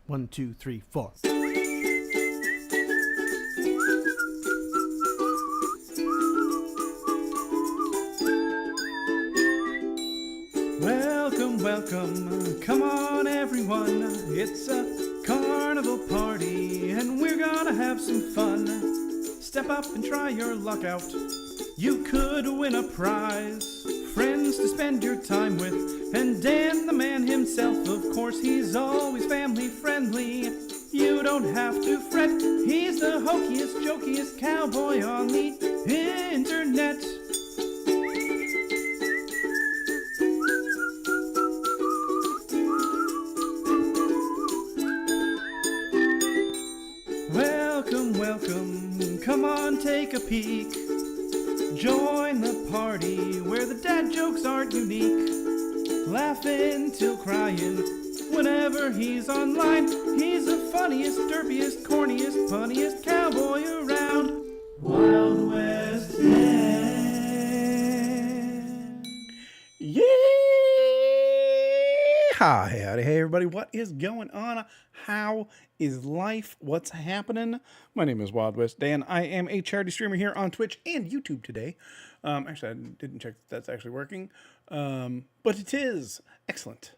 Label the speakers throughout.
Speaker 1: 1, 2, 3, 4. Welcome, welcome, come on everyone. It's a carnival party and we're gonna have some fun. Step up and try your luck out. You could win a prize. Friends to spend your time with. And Dan the man himself, of course, he's always family friendly. You don't have to fret. He's the hokiest, jokiest cowboy on the internet. Welcome, welcome, come on, take a peek. Join the party where the dad jokes aren't unique. Laughing till crying whenever he's online. He's the funniest, derpiest, corniest, punniest cowboy around. Wild West Dan.
Speaker 2: Yeah! Hi, howdy, hey everybody, what is going on? How is life? What's happening? My name is Wild West Dan. I am a charity streamer here on Twitch and YouTube today. Actually, I didn't check if that's actually working, but it is. Excellent.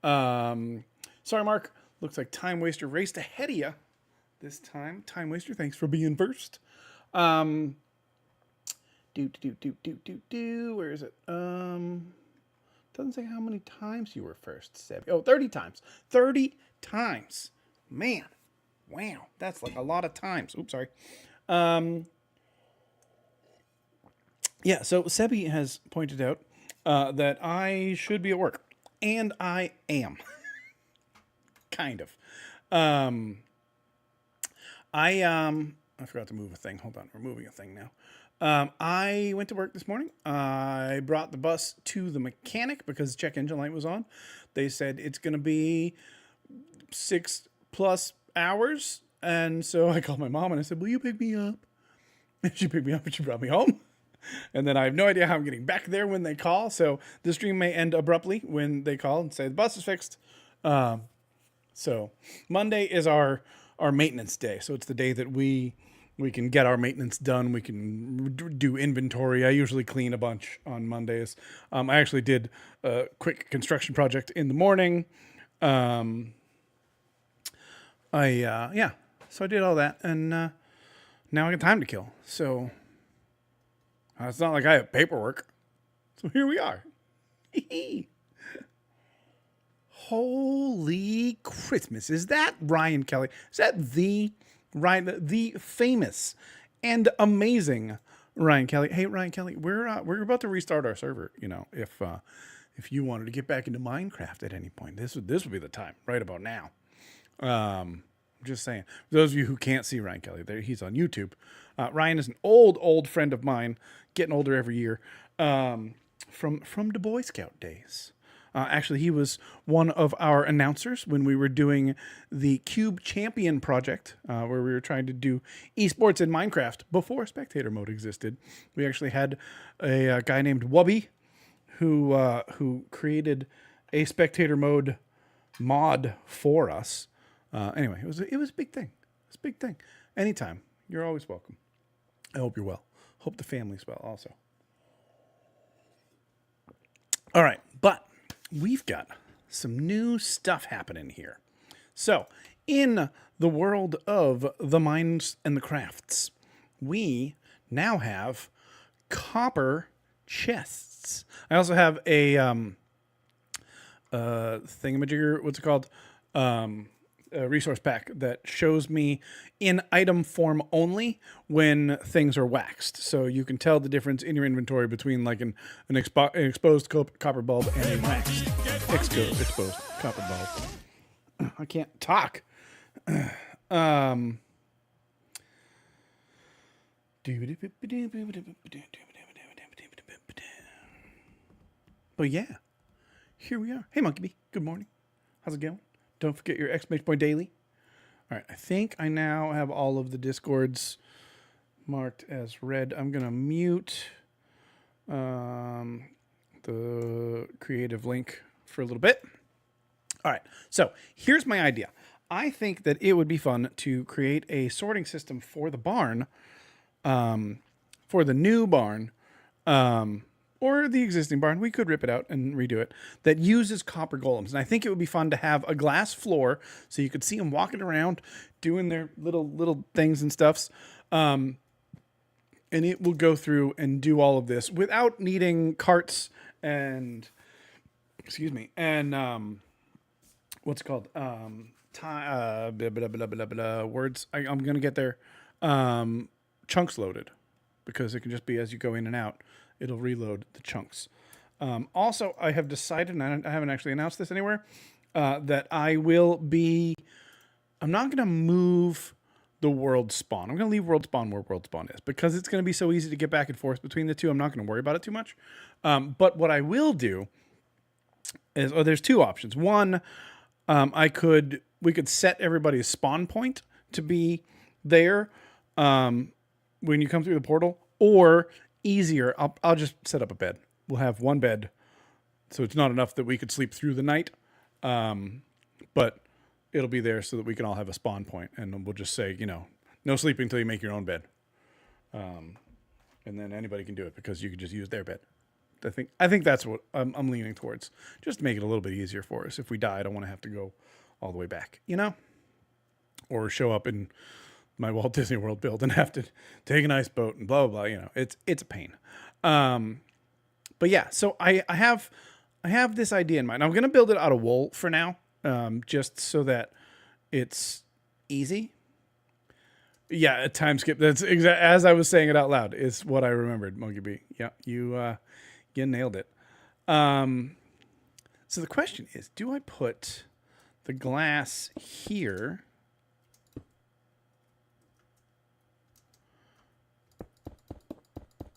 Speaker 2: Sorry, Mark. Looks like Time Waster raced ahead of you this time. Time Waster, thanks for being first. Where is it? Doesn't say how many times you were first, Seb. Oh, 30 times. 30 times. Man. Wow. That's like a lot of times. Oops, sorry. Yeah, so Sebi has pointed out that I should be at work. And I am. Kind of. I forgot to move a thing. Hold on. We're moving a thing now. I went to work this morning. I brought the bus to the mechanic because check engine light was on. They said it's going to be 6+ hours. And so I called my mom and I said, will you pick me up? And she picked me up and she brought me home. And then I have no idea how I'm getting back there when they call. So the stream may end abruptly when they call and say the bus is fixed. So Monday is our maintenance day. So it's the day that we can get our maintenance done. We can do inventory. I usually clean a bunch on Mondays. I actually did a quick construction project in the morning. So I did all that, and now I got time to kill. So it's not like I have paperwork. So here we are. Holy Christmas. Is that Ryan Kelly? Is that the famous and amazing Ryan Kelly? Hey, Ryan Kelly, we're about to restart our server. You know, if you wanted to get back into Minecraft at any point, this would be the time, right about now. I'm just saying. For those of you who can't see Ryan Kelly, he's on YouTube. Ryan is an old friend of mine, getting older every year, from the Boy Scout days. Actually, he was one of our announcers when we were doing the Cube Champion project, where we were trying to do esports in Minecraft before spectator mode existed. We actually had a guy named Wubby who created a spectator mode mod for us. Anyway, it was a big thing. It's a big thing. Anytime, you're always welcome. I hope you're well. Hope the family's well also. All right, but we've got some new stuff happening here. So, in the world of the mines and the crafts, we now have copper chests. I also have a thingamajigger, what's it called? A resource pack that shows me in item form only when things are waxed. So you can tell the difference in your inventory between like an exposed copper bulb and a waxed exposed copper bulb. I can't talk. But yeah, here we are. Hey, Monkey Bee. Good morning. How's it going? Don't forget your exclamation point daily. All right, I think I now have all of the Discords marked as red. I'm going to mute the creative link for a little bit. All right, so here's my idea. I think that it would be fun to create a sorting system for the barn, for the new barn, or the existing barn. We could rip it out and redo it. That uses copper golems, and I think it would be fun to have a glass floor so you could see them walking around, doing their little things and stuffs. And it will go through and do all of this without needing carts and what's it called? Blah, blah, blah, blah, blah, words. I'm going to get there. Chunks loaded, because it can just be as you go in and out, it'll reload the chunks. Also, I have decided, and I haven't actually announced this anywhere, that I'm not going to move the world spawn. I'm going to leave world spawn where world spawn is, because it's going to be so easy to get back and forth between the two. I'm not going to worry about it too much. But what I will do is, there's two options. One, we could set everybody's spawn point to be there when you come through the portal, or easier, I'll just set up a bed. We'll have one bed, so it's not enough that we could sleep through the night, but it'll be there so that we can all have a spawn point, and we'll just say, no sleeping until you make your own bed, and then anybody can do it because you can just use their bed. I think that's what I'm leaning towards, just to make it a little bit easier for us. If we die, I don't want to have to go all the way back, or show up in my Walt Disney World build and have to take an ice boat and blah, blah, blah. It's a pain. But yeah, so I have this idea in mind. I'm going to build it out of wool for now, just so that it's easy. Yeah, a time skip. That's as I was saying it out loud is what I remembered, Monkey B. Yeah, you nailed it. So the question is, do I put the glass here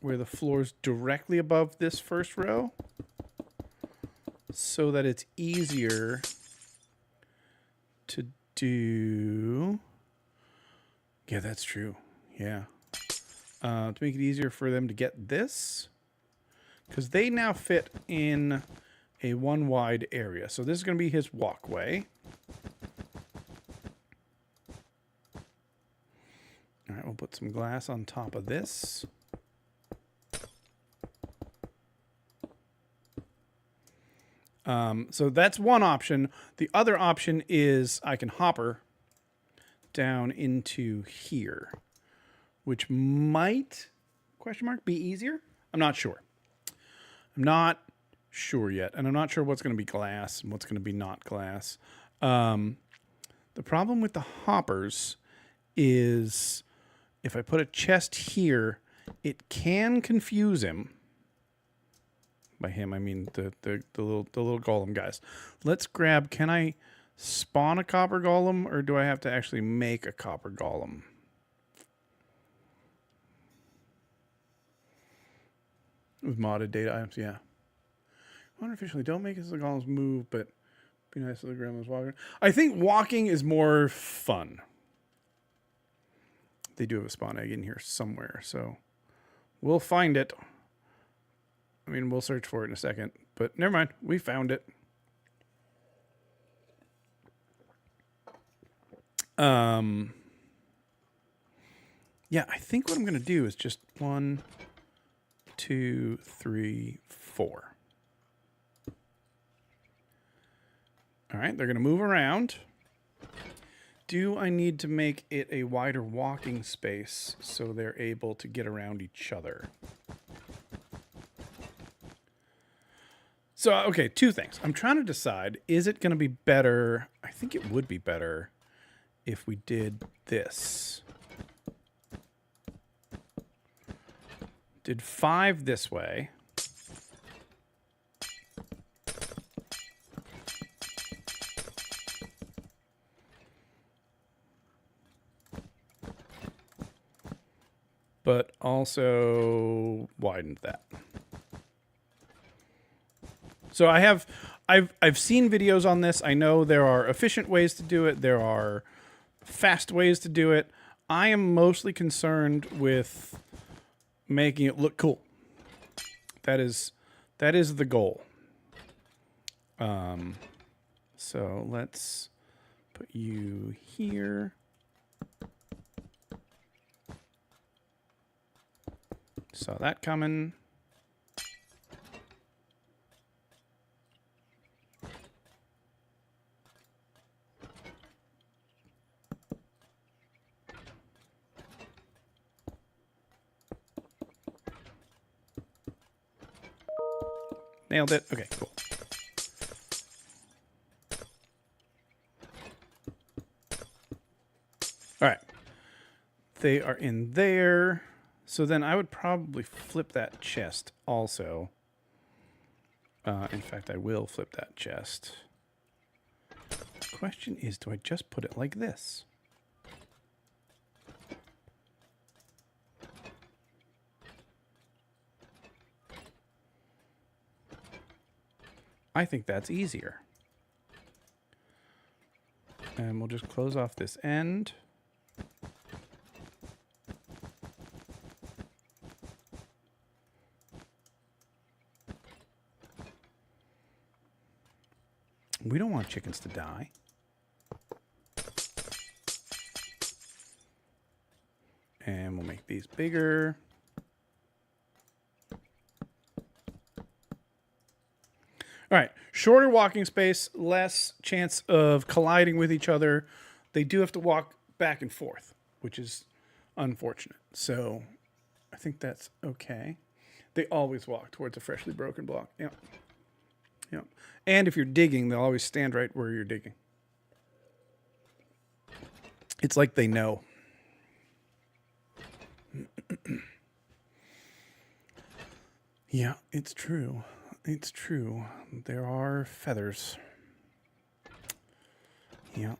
Speaker 2: where the floor's directly above this first row, so that it's easier to do? Yeah, that's true. Yeah. To make it easier for them to get this, because they now fit in a one wide area. So this is going to be his walkway. All right, we'll put some glass on top of this. So that's one option. The other option is I can hopper down into here, which might, be easier? I'm not sure. I'm not sure yet. And I'm not sure what's going to be glass and what's going to be not glass. The problem with the hoppers is if I put a chest here, it can confuse him. By him, I mean the little golem guys. Let's grab. Can I spawn a copper golem, or do I have to actually make a copper golem? With modded data items, yeah. Unofficially, don't make it so the golems move, but be nice if the gremlins walking. I think walking is more fun. They do have a spawn egg in here somewhere, so we'll find it. I mean, we'll search for it in a second, but never mind. We found it. Yeah, I think what I'm going to do is just 1, 2, 3, 4. All right, they're going to move around. Do I need to make it a wider walking space so they're able to get around each other? So, okay, two things. I'm trying to decide, is it going to be better? I think it would be better if we did this. Did 5 this way. But also widened that. So I've seen videos on this. I know there are efficient ways to do it. There are fast ways to do it. I am mostly concerned with making it look cool. That is the goal. So let's Put you here. Saw that coming. Nailed it. Okay, cool. All right. They are in there. So then I would probably flip that chest also. In fact, I will flip that chest. The question is, do I just put it like this? I think that's easier. And we'll just close off this end. We don't want chickens to die. And we'll make these bigger. All right, shorter walking space, less chance of colliding with each other. They do have to walk back and forth, which is unfortunate. So I think that's okay. They always walk towards a freshly broken block. Yep. Yep. And if you're digging, they'll always stand right where you're digging. It's like they know. Yeah, it's true. It's true. There are feathers. Yeah.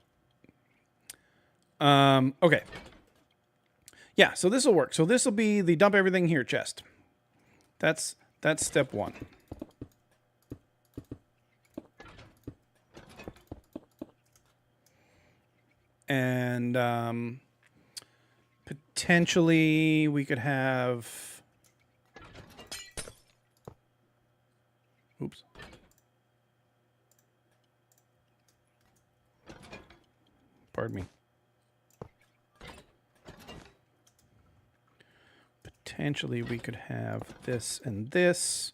Speaker 2: Okay. Yeah, so this will work. So this will be the dump everything here chest. That's step one. And potentially we could have... Oops. Pardon me. Potentially we could have this and this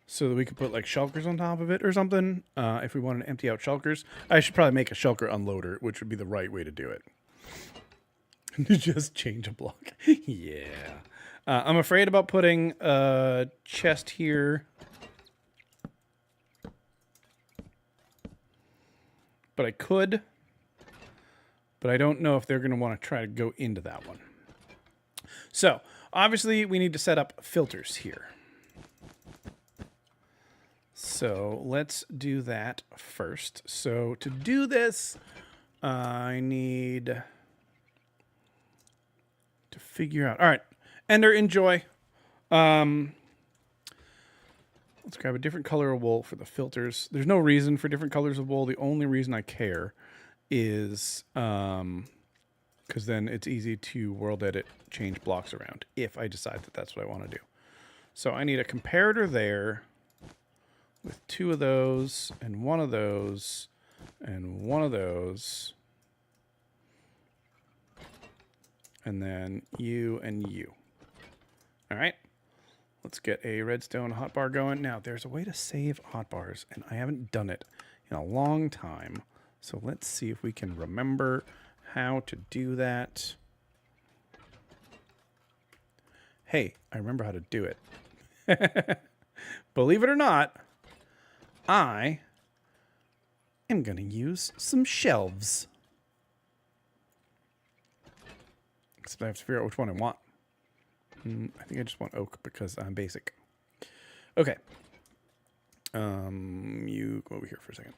Speaker 2: so that we could put like shulkers on top of it or something. If we wanted to empty out shulkers. I should probably make a shulker unloader, which would be the right way to do it. Just change a block. Yeah. I'm afraid about putting a chest here. But I could. But I don't know if they're going to want to try to go into that one. So, obviously, we need to set up filters here. So, let's do that first. So, to do this, I need to figure out... All right, Ender, enjoy. Let's grab a different color of wool for the filters. There's no reason for different colors of wool. The only reason I care is because then it's easy to world edit, change blocks around if I decide that that's what I want to do. So I need a comparator there with 2 of those and 1 of those and 1 of those. And then you and you. All right. Let's get a redstone hotbar going. Now, there's a way to save hotbars, and I haven't done it in a long time. So let's see if we can remember how to do that. Hey, I remember how to do it. Believe it or not, I am going to use some shelves. Except I have to figure out which one I want. I think I just want oak because I'm basic. Okay. You go over here for a second.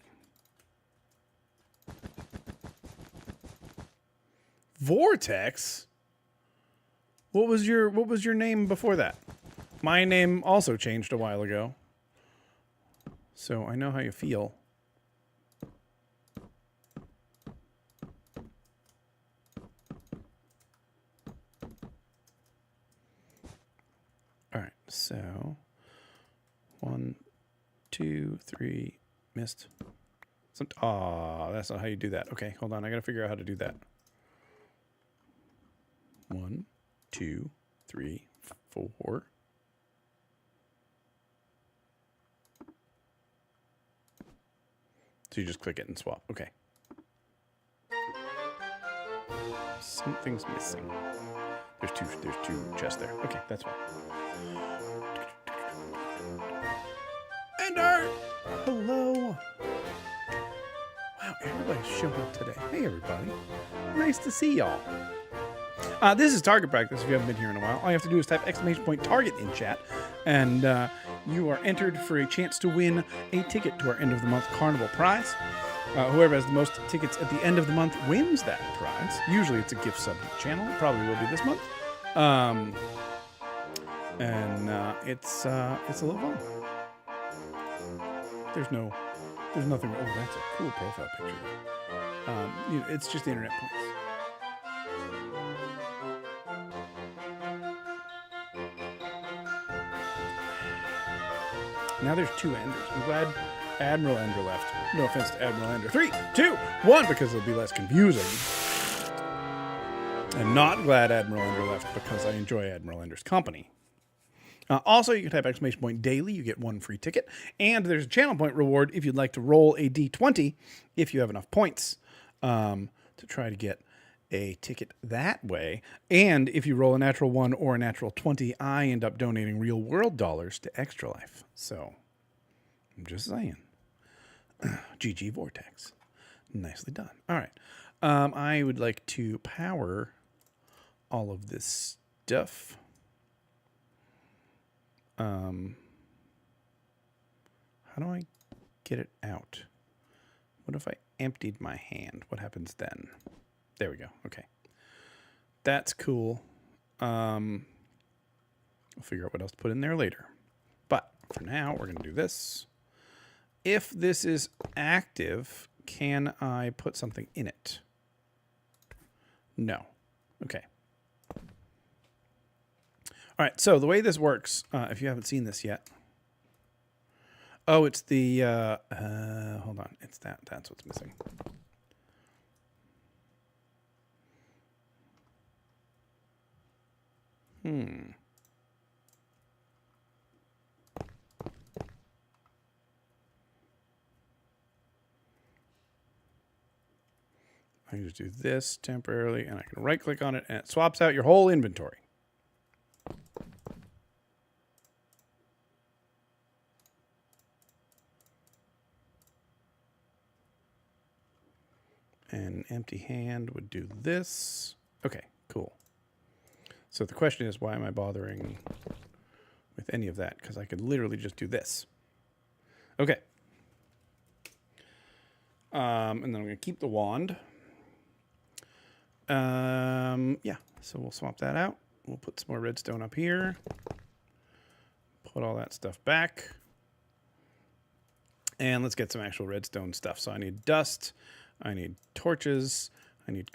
Speaker 2: Vortex? What was your name before that? My name also changed a while ago. So I know how you feel. All right, so 1, 2, 3, missed. That's not how you do that. Okay, hold on. I got to figure out how to do that. 1, 2, 3, 4. So you just click it and swap. Okay. Something's missing. There's two chests there. Okay, that's fine. Ender! Hello! Wow, everybody's showing up today. Hey, everybody. Nice to see y'all. This is target practice if you haven't been here in a while. All you have to do is type !target in chat, and you are entered for a chance to win a ticket to our end of the month carnival prize. Whoever has the most tickets at the end of the month wins that prize. Usually it's a gift sub to the channel. It probably will be this month. It's a little fun. There's nothing. Oh, that's a cool profile picture. It's just internet points. Now there's 2 Enders. I'm glad Admiral Ender left. No offense to Admiral Ender. 3, 2, 1, because it'll be less confusing. I'm not glad Admiral Ender left because I enjoy Admiral Ender's company. Also, you can type !daily. You get 1 free ticket. And there's a channel point reward if you'd like to roll a D20 if you have enough points to try to get a ticket that way. And if you roll a natural 1 or a natural 20, I end up donating real world dollars to Extra Life. So, I'm just saying. GG Vortex. Nicely done. All right. I would like to power all of this stuff. How do I get it out? What if I emptied my hand? What happens then? There we go. Okay. That's cool. I'll figure out what else to put in there later. But for now, we're going to do this. If this is active, can I put something in it? No. Okay. All right, so the way this works, if you haven't seen this yet. Oh, it's the, hold on. It's that. That's what's missing. I can just do this temporarily, and I can right-click on it, and it swaps out your whole inventory. And an empty hand would do this. Okay, cool. So the question is, why am I bothering with any of that? Because I could literally just do this. Okay. And then I'm going to keep the wand. Yeah, so we'll swap that out. We'll put some more redstone up here. Put all that stuff back. And let's get some actual redstone stuff. So I need dust. I need torches. I need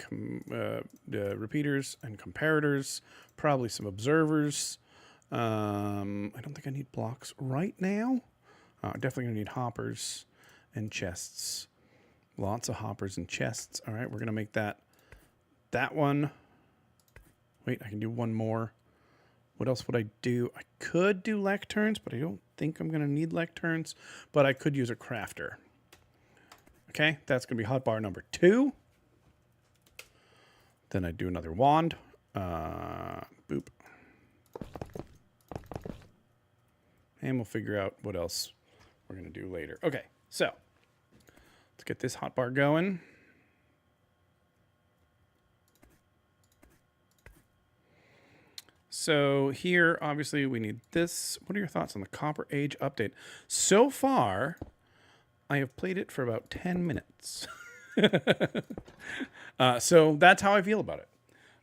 Speaker 2: repeaters and comparators. Probably some observers. I don't think I need blocks right now. Definitely going to need hoppers and chests. Lots of hoppers and chests. All right, we're going to make that one. Wait, I can do one more. What else would I do? I could do lecterns, but I don't think I'm going to need lecterns. But I could use a crafter. Okay, that's going to be hotbar number 2. Then I do another wand. Boop. And we'll figure out what else we're going to do later. Okay, so let's get this hotbar going. So here, obviously, we need this. What are your thoughts on the Copper Age update? So far, I have played it for about 10 minutes. So that's how I feel about it.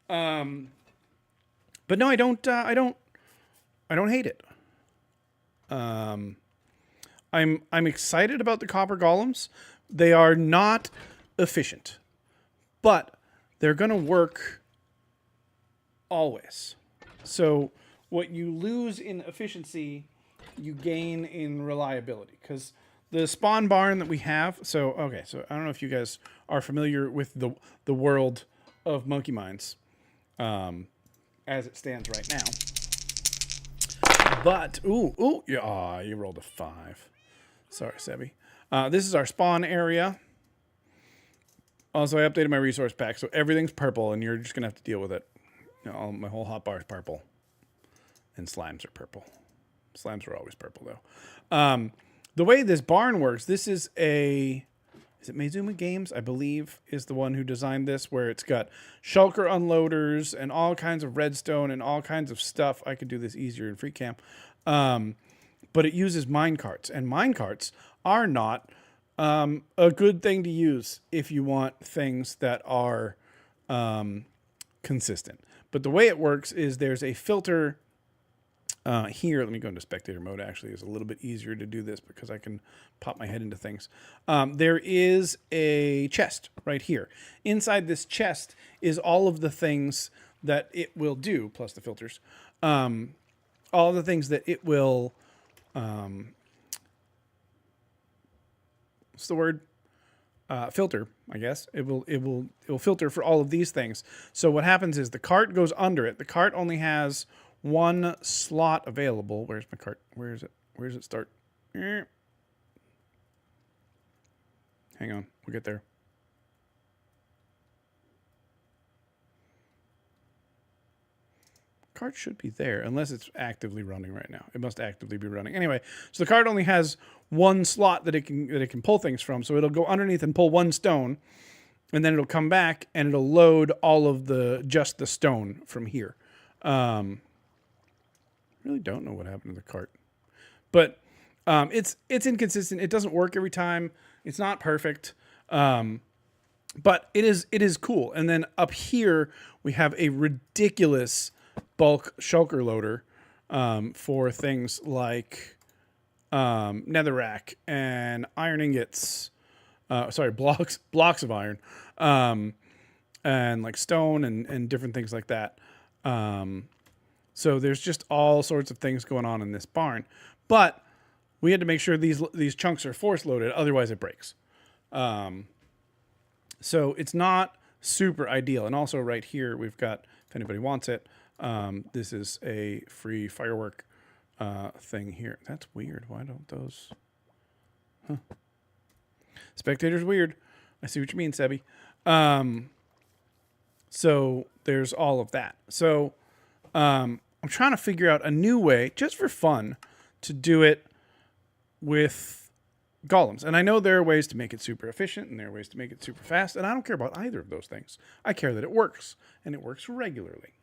Speaker 2: But no, I don't hate it. I'm excited about the copper golems. They are not efficient, but they're going to work always. So what you lose in efficiency, you gain in reliability, because the spawn barn that we have. So okay, so I don't know if you guys are familiar with the world of monkey mines, as it stands right now. But yeah, you rolled a 5. Sorry, Sebby. This is our spawn area. Also, I updated my resource pack, so everything's purple, and you're just gonna have to deal with it. You know, my whole hotbar is purple, and slimes are purple. Slimes are always purple, though. The way this barn works, this is is it Maizuma Games, I believe, is the one who designed this, where it's got shulker unloaders and all kinds of redstone and all kinds of stuff. I could do this easier in free camp. But it uses minecarts, and minecarts are not a good thing to use if you want things that are consistent. But the way it works is there's a filter here. Let me go into spectator mode. Actually, it's a little bit easier to do this because I can pop my head into things. There is a chest right here. Inside this chest is all of the things that it will do, plus the filters. All the things that it will... what's the word? Filter, I guess. It will filter for all of these things. So what happens is the cart goes under it. The cart only has one slot available. Where's my cart? Where is it? Where does it start? Hang on, we'll get there. Cart should be there, unless it's actively running right now. It must actively be running. Anyway, so the cart only has one slot that it can pull things from. So it'll go underneath and pull one stone, and then it'll come back and it'll load all of just the stone from here. Really don't know what happened to the cart, but it's inconsistent. It doesn't work every time. It's not perfect, but it is cool. And then up here we have a ridiculous bulk shulker loader for things like netherrack and iron ingots. Blocks of iron, and like stone and different things like that. So there's just all sorts of things going on in this barn, but we had to make sure these chunks are force loaded, otherwise it breaks. So it's not super ideal. And also right here we've got, if anybody wants it, this is a free firework thing here. That's weird. Why don't those? Huh. Spectator's weird. I see what you mean, Sebby. So there's all of that. So I'm trying to figure out a new way, just for fun, to do it with golems. And I know there are ways to make it super efficient, and there are ways to make it super fast, and I don't care about either of those things. I care that it works, and it works regularly.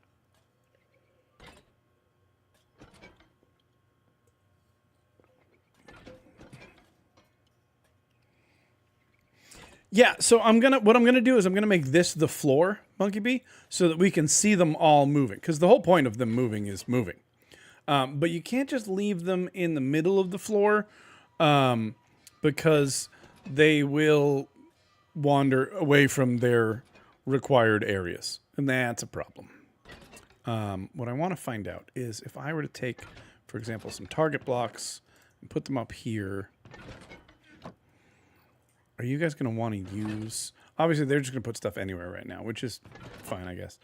Speaker 2: Yeah, so what I'm gonna do is I'm gonna make this the floor, Monkey Bee, so that we can see them all moving. Because the whole point of them moving is moving. But you can't just leave them in the middle of the floor, because they will wander away from their required areas, and that's a problem. What I want to find out is if I were to take, for example, some target blocks and put them up here. Are you guys going to want to use... Obviously, they're just going to put stuff anywhere right now, which is fine, I guess.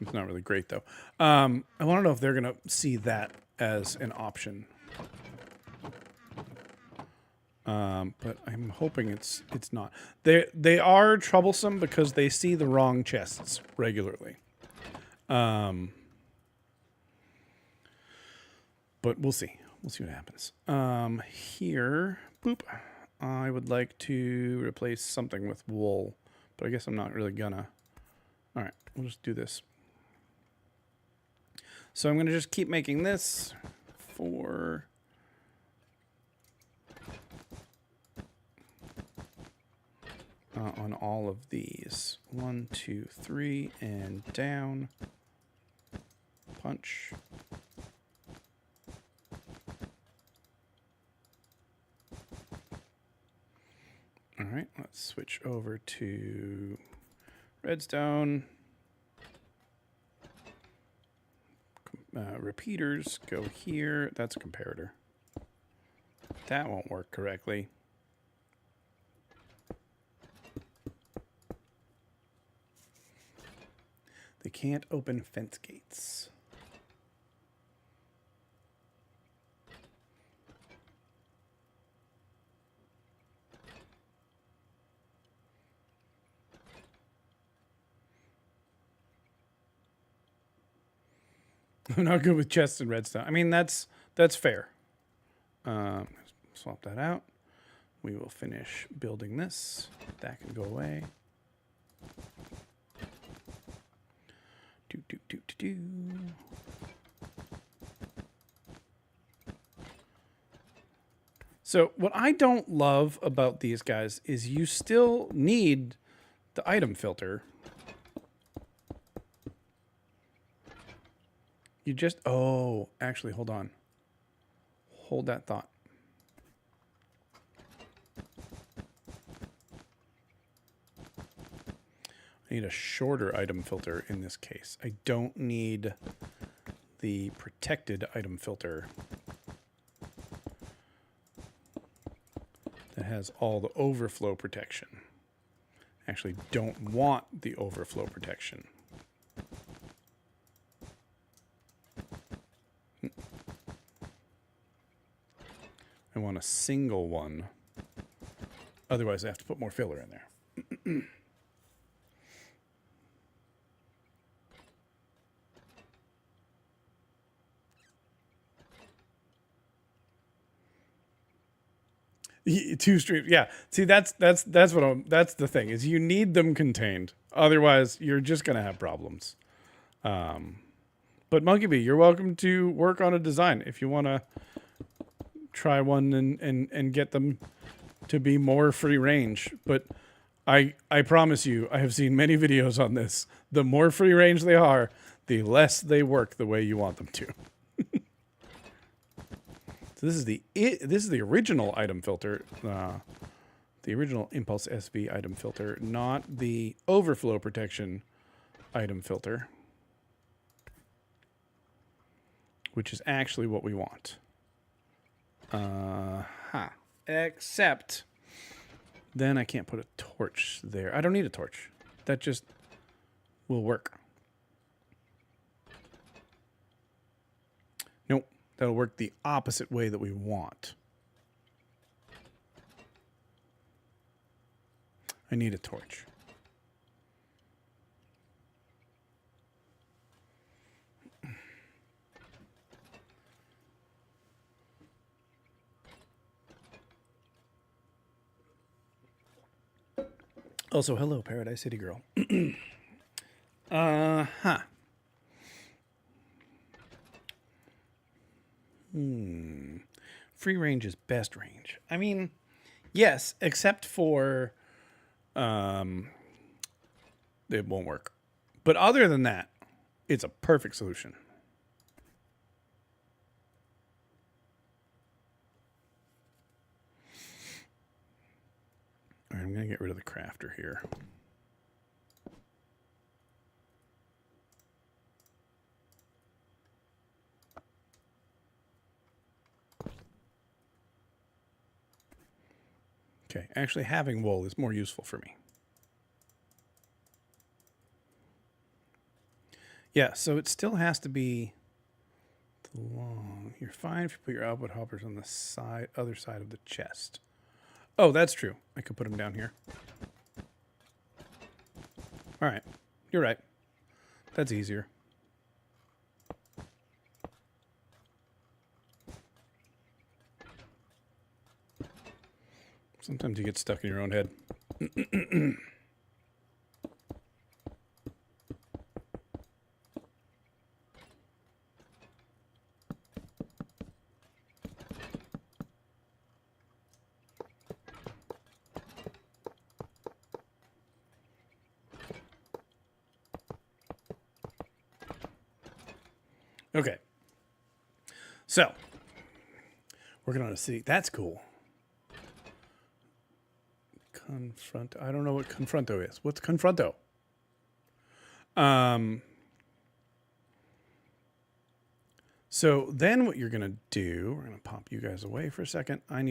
Speaker 2: It's not really great, though. I want to know if they're going to see that as an option. But I'm hoping it's not. They are troublesome because they see the wrong chests regularly. But we'll see. We'll see what happens. Here, boop. I would like to replace something with wool, but I guess I'm not really gonna. All right, we'll just do this. So I'm gonna just keep making this for on all of these. 1, 2, 3, and down. Punch. All right, let's switch over to redstone. repeaters go here. That's a comparator. That won't work correctly. They can't open fence gates. I'm not good with chests and redstone. I mean, that's fair. Swap that out. We will finish building this. That can go away. Do. So what I don't love about these guys is you still need the item filter. You just, oh, actually, hold on. Hold that thought. I need a shorter item filter in this case. I don't need the protected item filter that has all the overflow protection. Actually, don't want the overflow protection. I want a single one. Otherwise, I have to put more filler in there. Two streams, yeah. See, that's the thing is you need them contained. Otherwise, you're just gonna have problems. But Monkey Bee, you're welcome to work on a design if you want to try one and get them to be more free range. But I promise you, I have seen many videos on this. The more free range they are, the less they work the way you want them to. So this is the original item filter, the original Impulse SV item filter, not the overflow protection item filter, which is actually what we want. Except then I can't put a torch there. I don't need a torch. That just will work. Nope. That'll work the opposite way that we want. I need a torch. Also, hello, Paradise City Girl. Free range is best range. I mean, yes, except for it won't work. But other than that, it's a perfect solution. All right, I'm going to get rid of the crafter here. Okay, actually having wool is more useful for me. Yeah, so it still has to be long. You're fine if you put your output hoppers on the side, other side of the chest. Oh, that's true. I could put them down here. All right, you're right. That's easier. Sometimes you get stuck in your own head. Okay. So, working on a city. That's cool. Confront. I don't know what confronto is. What's confronto? So then what you're going to do, we're going to pop you guys away for a second. I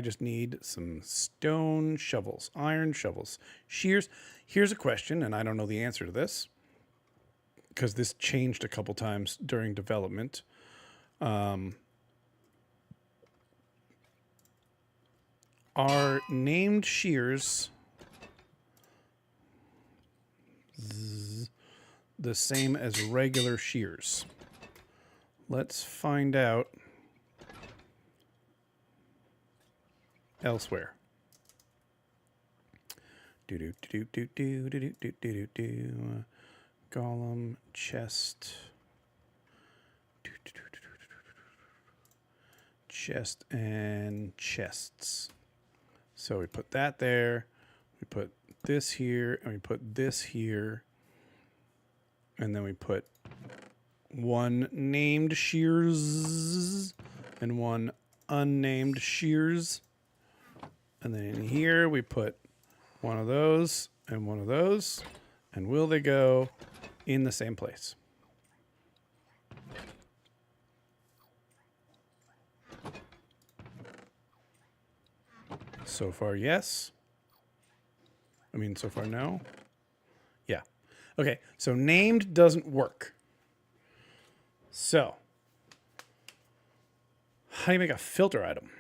Speaker 2: just need some stone shovels, iron shovels, shears. Here's a question, and I don't know the answer to this because this changed a couple times during development. Are named shears the same as regular shears? Let's find out elsewhere. Golem chest. Chest and chests. So we put that there. We put this here, and we put this here. And then we put one named shears and one unnamed shears. And then in here we put one of those and one of those. And will they go in the same place? So far, yes. So far, no. Yeah. Okay, so named doesn't work. So, how do you make a filter item?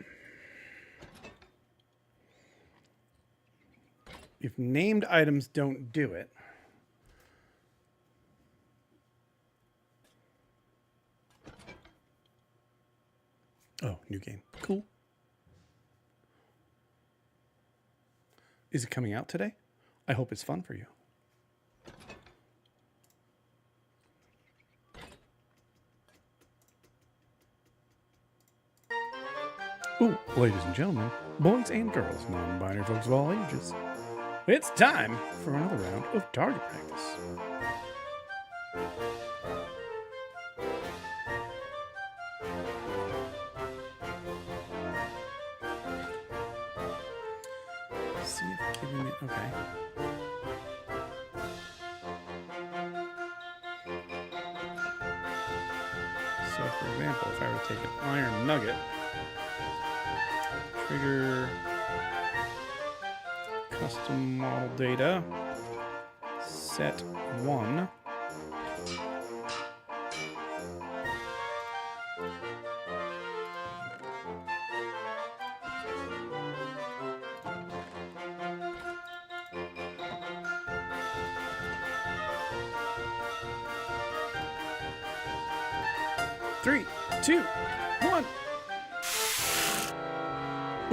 Speaker 2: If named items don't do it, oh, new game. Cool. Is it coming out today? I hope it's fun for you. Ooh, ladies and gentlemen, boys and girls, non-binary folks of all ages, it's time for another round of target practice. See if giving it, okay. So, for example, if I were to take an iron nugget, trigger custom model data, set 1. Three, two, one.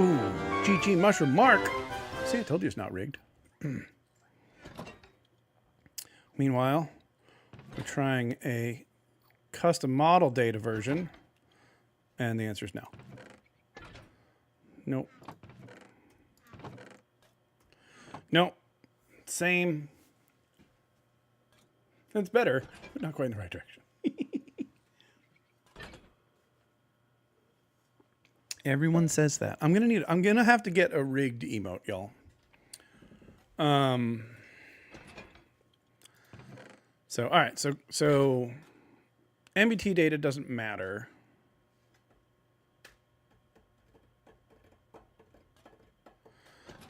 Speaker 2: Ooh, GG Mushroom Mark. See, I told you it's not rigged. Meanwhile, we're trying a custom model data version, and the answer is no. Nope. Nope. Same. That's better, but not quite in the right direction. Everyone says that. I'm gonna have to get a rigged emote, y'all. So all right, so MBT data doesn't matter.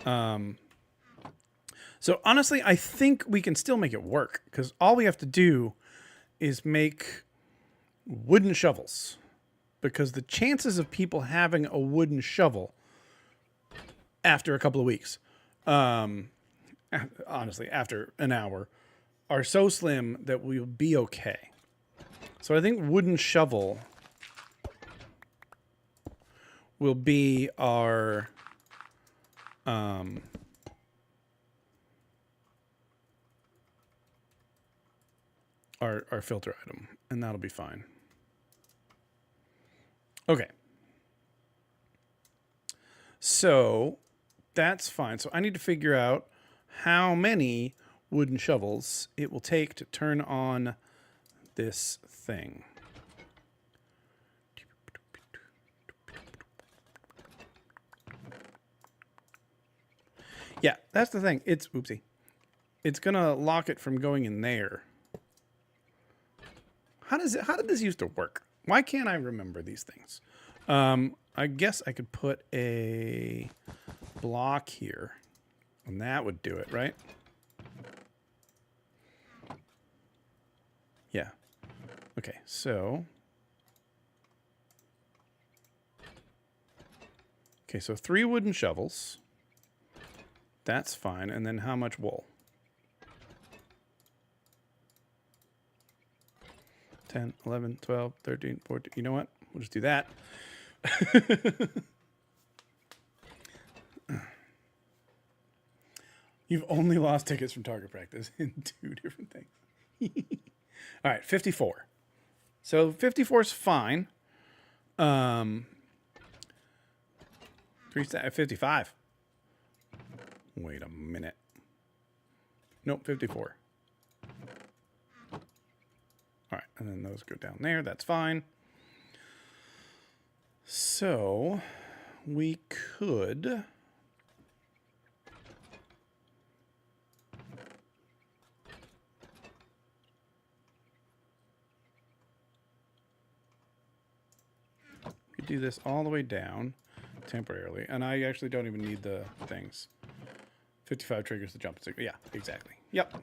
Speaker 2: So honestly, I think we can still make it work because all we have to do is make wooden shovels. Because the chances of people having a wooden shovel after a couple of weeks, honestly, after an hour, are so slim that we'll be okay. So I think wooden shovel will be our filter item, and that'll be fine. Okay. So that's fine. So I need to figure out how many wooden shovels it will take to turn on this thing. Yeah, that's the thing. It's oopsie. It's going to lock it from going in there. How did this used to work? Why can't I remember these things? I guess I could put a block here, and that would do it, right? Yeah. Okay, so... Okay, so 3 wooden shovels. That's fine. And then how much wool? 10, 11, 12, 13, 14. You know what? We'll just do that. You've only lost tickets from target practice in 2 different things. All right, 54. So 54 is fine. 55. Wait a minute. Nope, 54. All right, and then those go down there. That's fine. So we could... do this all the way down temporarily, and I actually don't even need the things. 55 triggers the jump. Yeah, exactly. Yep.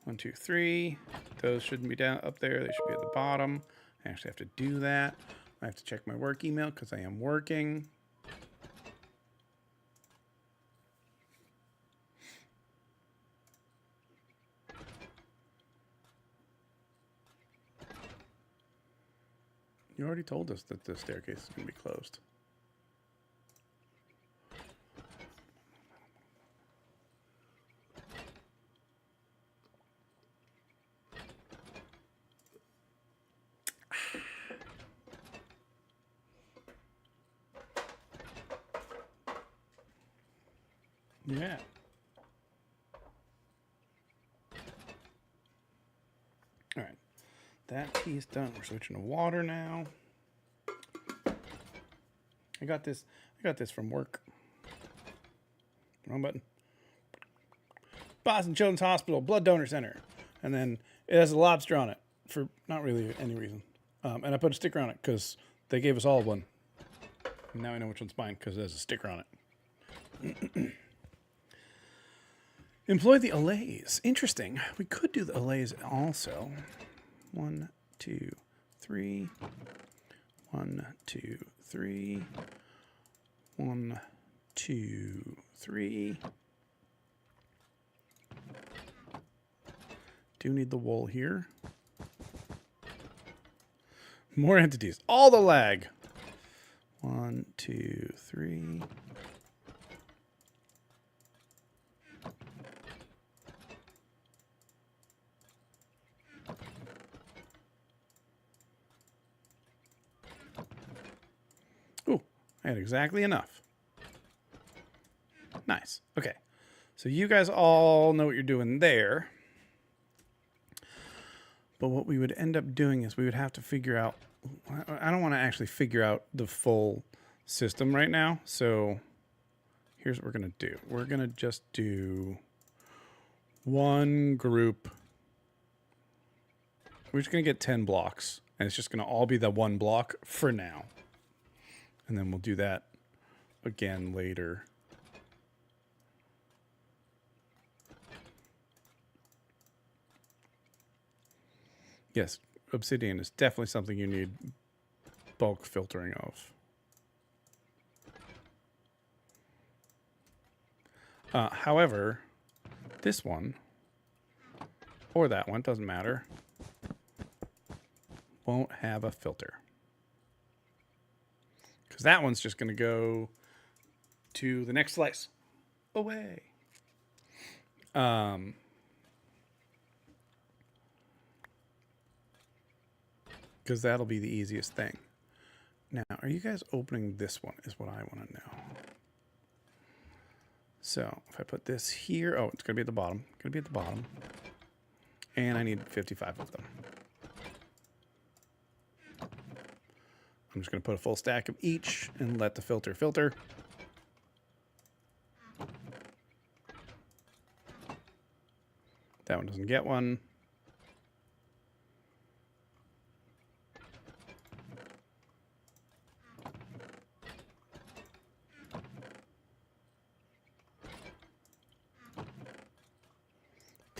Speaker 2: 1, 2, 3. Those shouldn't be down up there. They should be at the bottom. I actually have to do that. I have to check my work email because I am working. You already told us that the staircase is going to be closed. Yeah. All right. That piece done. We're switching to water now. I got this from work. Wrong button. Boston Children's Hospital Blood Donor Center. And then it has a lobster on it for not really any reason. And I put a sticker on it because they gave us all one. And now I know which one's mine because there's a sticker on it. Employ the allays. Interesting. We could do the allays also. 1, 2, 3. 1, 2, 3. 1, 2, 3. Do need the wool here. More entities. All the lag. 1, 2, 3. Ooh, I had exactly enough. Nice. Okay. So you guys all know what you're doing there. But what we would end up doing is we would have to figure out... I don't want to actually figure out the full system right now. So here's what we're going to do. We're going to just do one group. We're just going to get 10 blocks. And it's just going to all be the one block for now. And then we'll do that again later. Yes, obsidian is definitely something you need bulk filtering of. However, this one, or that one, doesn't matter, won't have a filter. Because that one's just going to go to the next slice. Away. Because that'll be the easiest thing. Now, are you guys opening this one is what I want to know. So, if I put this here, oh, it's going to be at the bottom. Going to be at the bottom. And I need 55 of them. I'm just going to put a full stack of each and let the filter filter. That one doesn't get one.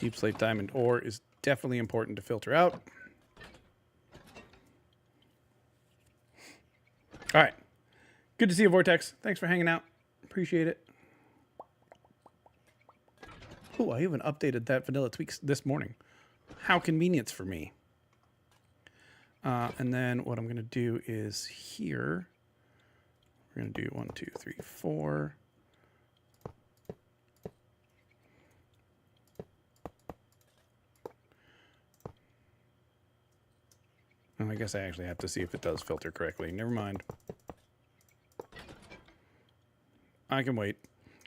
Speaker 2: Deep slate diamond ore is definitely important to filter out. All right. Good to see you, Vortex. Thanks for hanging out. Appreciate it. Oh, I even updated that vanilla tweaks this morning. How convenient for me. And then what I'm going to do is here, we're going to do 1, 2, 3, 4. Oh, I guess I actually have to see if it does filter correctly. Never mind. I can wait.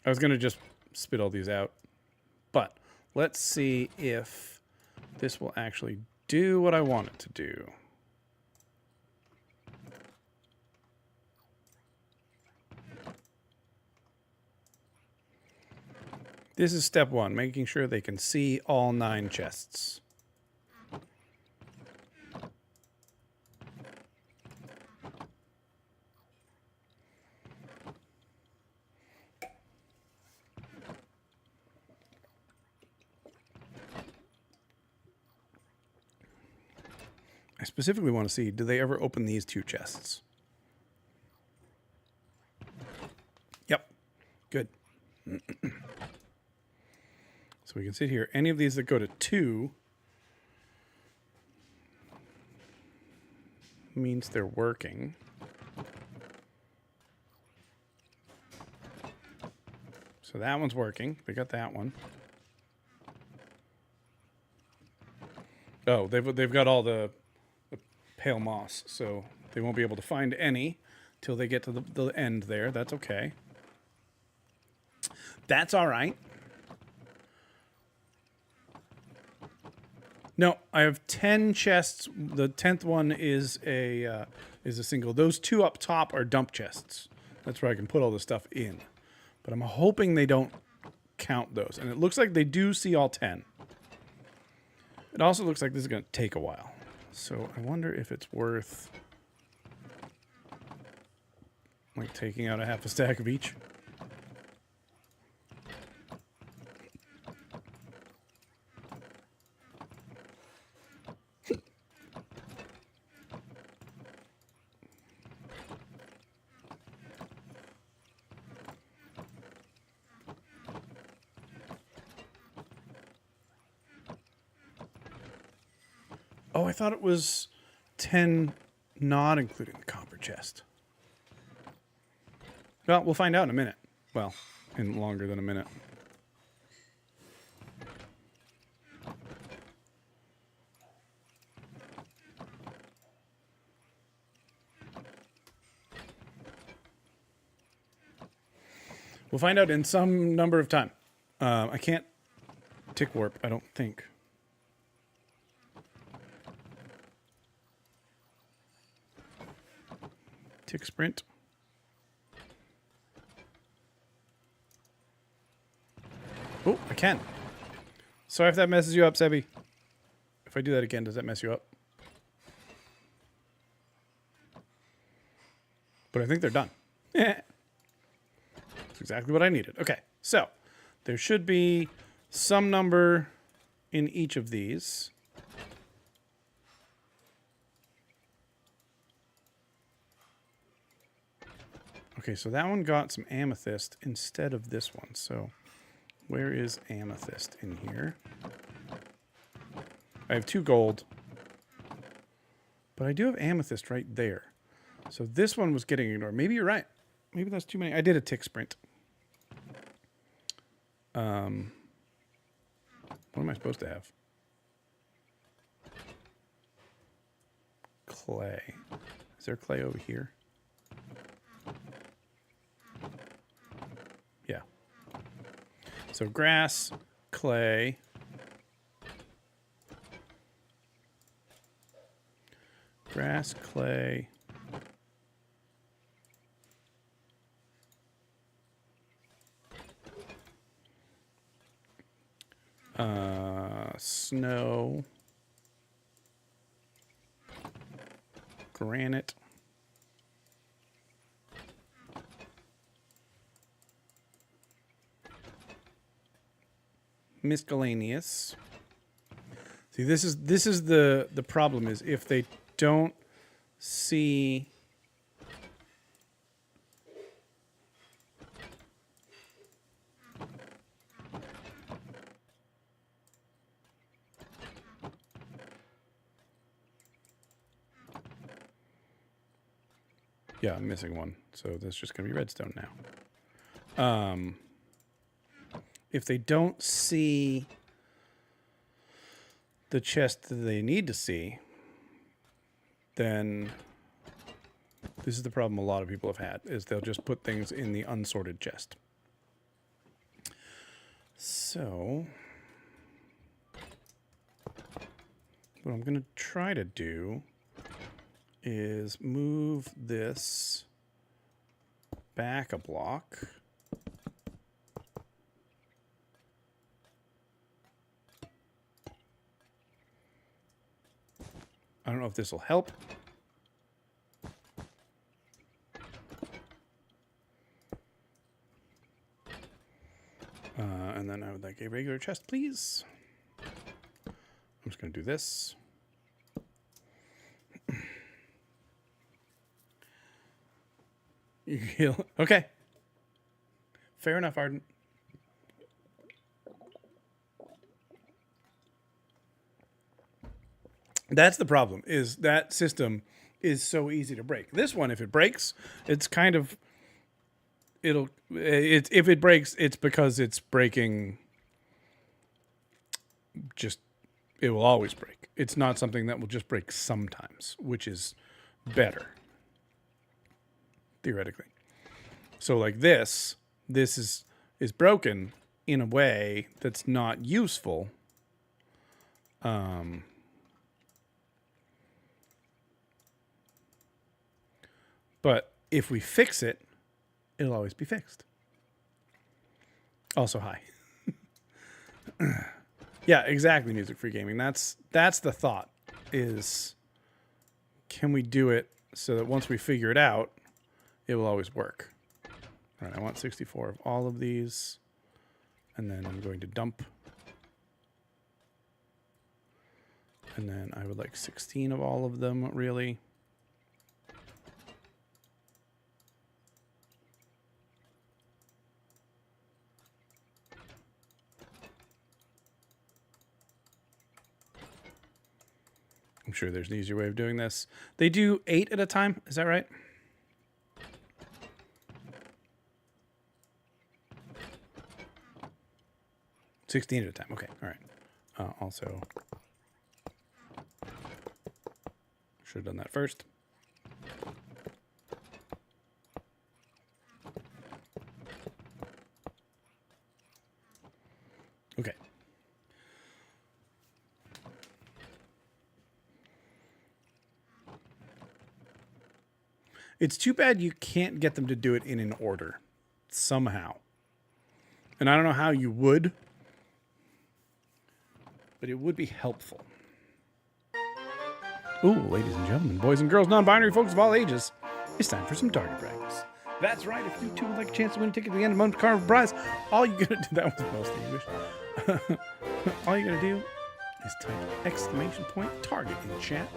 Speaker 2: I was going to just spit all these out. But let's see if this will actually do what I want it to do. This is step 1, making sure they can see all 9 chests. I specifically want to see, do they ever open these 2 chests? Yep. Good. So we can sit here. Any of these that go to 2 means they're working. So that one's working. We got that one. Oh, they've got all the pale moss, so they won't be able to find any till they get to the end there. That's okay. That's all right. No, I have 10 chests. The 10th one is a single. Those 2 up top are dump chests. That's where I can put all the stuff in. But I'm hoping they don't count those. And it looks like they do see all 10. It also looks like this is going to take a while. So I wonder if it's worth like taking out a half a stack of each. Oh, I thought it was 10 not including the copper chest. Well, we'll find out in a minute. Well, in longer than a minute. We'll find out in some number of time. I can't tick warp, I don't think. Tick sprint. Oh, I can. Sorry if that messes you up, Sebi. If I do that again, does that mess you up? But I think they're done. That's exactly what I needed. Okay, so there should be some number in each of these. Okay, so that one got some amethyst instead of this one. So where is amethyst in here? I have 2 gold. But I do have amethyst right there. So this one was getting ignored. Maybe you're right. Maybe that's too many. I did a tick sprint. What am I supposed to have? Clay. Is there clay over here? Yeah. So grass, clay. Grass, clay. Snow. Granite. miscellaneous. See, this is the problem is if they don't see yeah, I'm missing one. So that's just going to be redstone now. If they don't see the chest that they need to see, then this is the problem a lot of people have had, is they'll just put things in the unsorted chest. So what I'm going to try to do is move this back a block. I don't know if this will help. And then I would like a regular chest, please. I'm just going to do this. You heal. Okay. Fair enough, Arden. That's the problem, is that system is so easy to break. This one, if it breaks, it's kind of... if it breaks, it's because it's breaking... Just... It will always break. It's not something that will just break sometimes, which is better. Theoretically. So like this is broken in a way that's not useful. But if we fix it, it'll always be fixed. Also, hi. Yeah, exactly, Music Free Gaming. That's the thought, is can we do it so that once we figure it out, it will always work. All right, I want 64 of all of these, and then I'm going to dump. And then I would like 16 of all of them, really. I'm sure there's an easier way of doing this. They do 8 at a time, is that right? $16 at a time. Okay, all right. Also, should have done that first. Okay. It's too bad you can't get them to do it in an order somehow. And I don't know how you would, but it would be helpful. Ooh, ladies and gentlemen, boys and girls, non-binary folks of all ages, it's time for some target practice. That's right, if you too would like a chance to win a ticket at the end of the month carnival prize, all you gotta do, that was mostly English. All you gotta do is type !target in chat.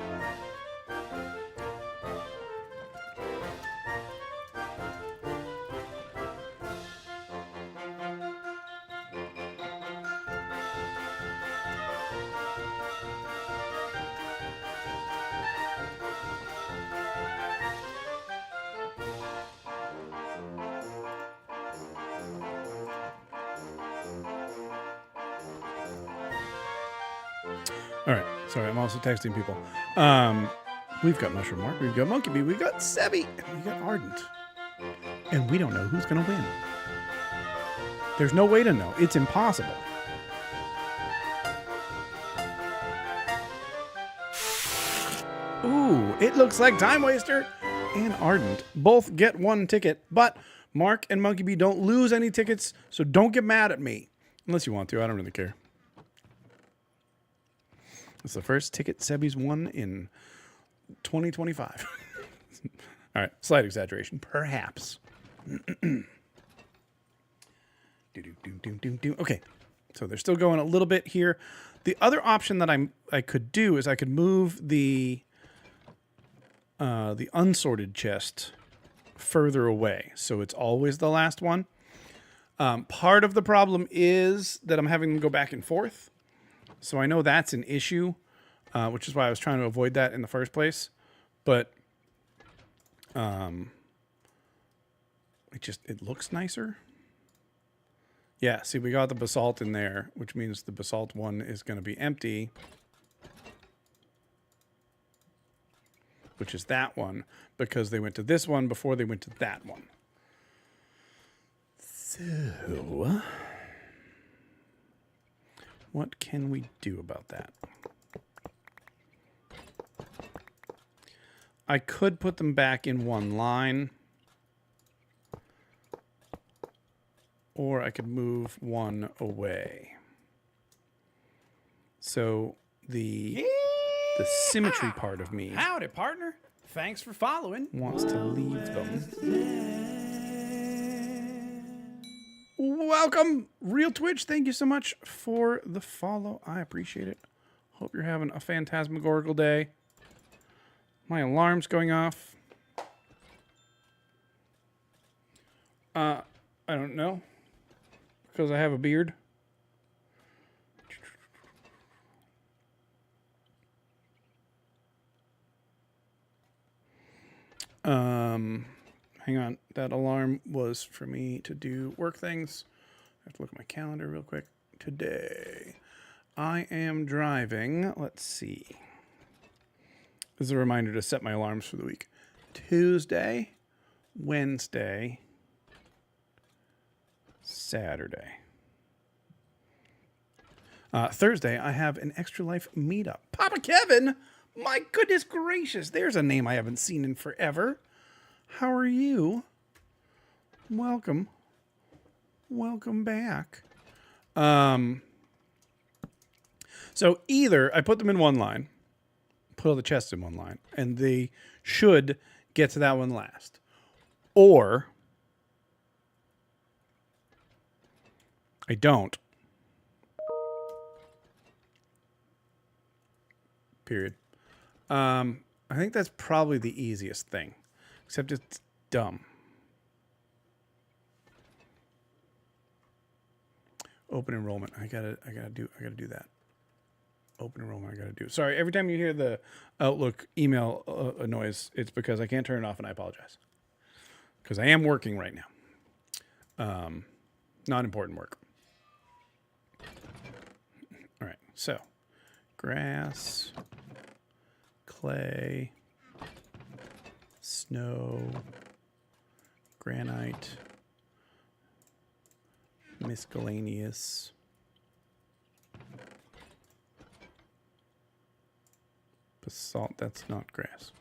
Speaker 2: All right. Sorry, I'm also texting people. We've got Mushroom Mark, we've got Monkey Bee, we've got Sebi, and we've got Ardent. And we don't know who's going to win. There's no way to know. It's impossible. Ooh, it looks like Time Waster and Ardent both get 1 ticket, but Mark and Monkey Bee don't lose any tickets, so don't get mad at me. Unless you want to, I don't really care. It's the first ticket Sebi's won in 2025. All right, slight exaggeration, perhaps. Okay, So they're still going a little bit here. The other option that I could do is I could move the unsorted chest further away, so it's always the last one. Part of the problem is that I'm having them go back and forth, so I know that's an issue, which is why I was trying to avoid that in the first place. But it looks nicer. Yeah, see, we got the basalt in there, which means the basalt one is going to be empty, which is that one, because they went to this one before they went to that one. So, what can we do about that? I could put them back in one line, or I could move one away. So the symmetry part of me
Speaker 1: Howdy, partner. Thanks for following.
Speaker 2: wants to leave them. Welcome, Real Twitch. Thank you so much for the follow. I appreciate it. Hope you're having a phantasmagorical day. My alarm's going off. I don't know. Because I have a beard. Hang on. That alarm was for me to do work things. I have to look at my calendar real quick. Today, I am driving. Let's see. This is a reminder to set my alarms for the week. Tuesday, Wednesday, Saturday. Thursday, I have an Extra Life meetup. Papa Kevin! My goodness gracious, there's a name I haven't seen in forever. How are you? Welcome. Welcome back. So either I put them in one line, put all the chests in one line, and they should get to that one last. Or I don't. Period. I think that's probably the easiest thing, except it's dumb. Open enrollment. I gotta do that. Open enrollment. I gotta do. Sorry, every time you hear the Outlook email noise, it's because I can't turn it off, and I apologize. Because I am working right now. Not important work. All right. So, grass, clay, snow, granite, miscellaneous, basalt. That's not grass.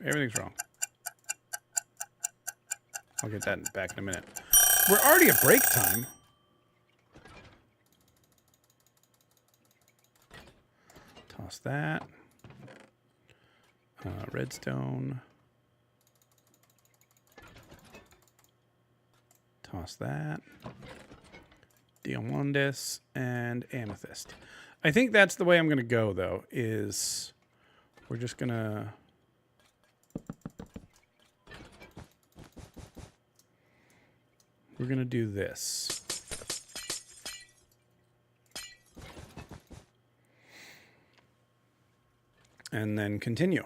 Speaker 2: Everything's wrong. I'll get that back in a minute. We're already at break time. Toss that. Redstone. Toss that. Diamondis and amethyst. I think that's the way I'm going to go, though, is we're just going to... We're going to do this. And then continue.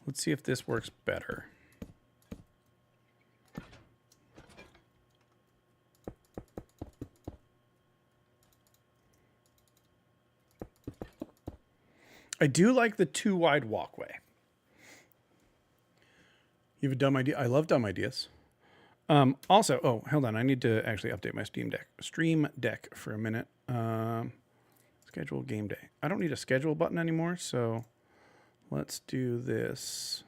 Speaker 2: Let's see if this works better. I do like the too wide walkway. You have a dumb idea? I love dumb ideas. Also, oh, hold on. I need to actually update my Stream Deck for a minute. Schedule game day. I don't need a schedule button anymore, so let's do this.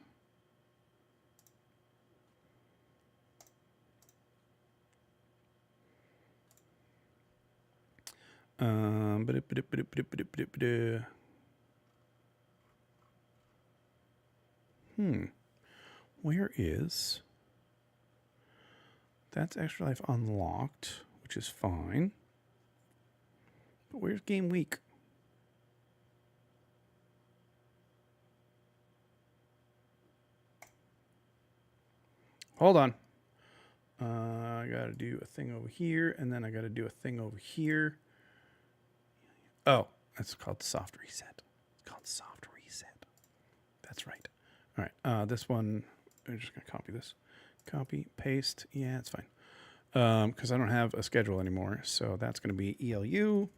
Speaker 2: Where is... That's Extra Life unlocked, which is fine. But where's Game Week? Hold on. I got to do a thing over here, and then I got to do a thing over here. Oh, that's called soft reset. It's called soft reset. That's right. All right. This one, I'm just going to copy this. Copy, paste. Yeah, it's fine. Because I don't have a schedule anymore. So that's going to be ELU.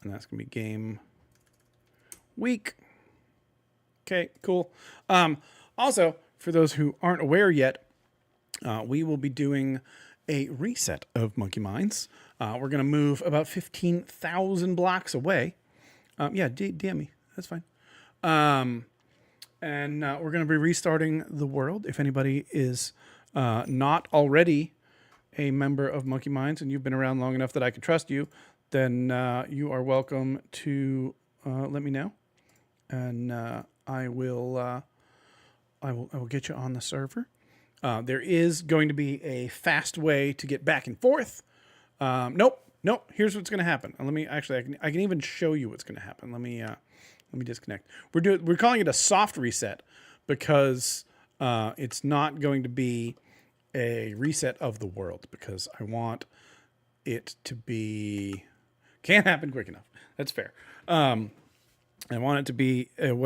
Speaker 2: And that's going to be game week. Okay, cool. Also, for those who aren't aware yet, we will be doing a reset of Monkey Minds. We're going to move about 15,000 blocks away. Yeah, DM me. That's fine. And we're going to be restarting the world. If anybody is not already a member of Monkey Minds and you've been around long enough that I can trust you, then you are welcome to let me know. And I will get you on the server. There is going to be a fast way to get back and forth. Nope. Here's what's going to happen. Let me actually. I can even show you what's going to happen. Let me disconnect. We're calling it a soft reset because it's not going to be a reset of the world because I want it to be can't happen quick enough. That's fair. I want it to be a way.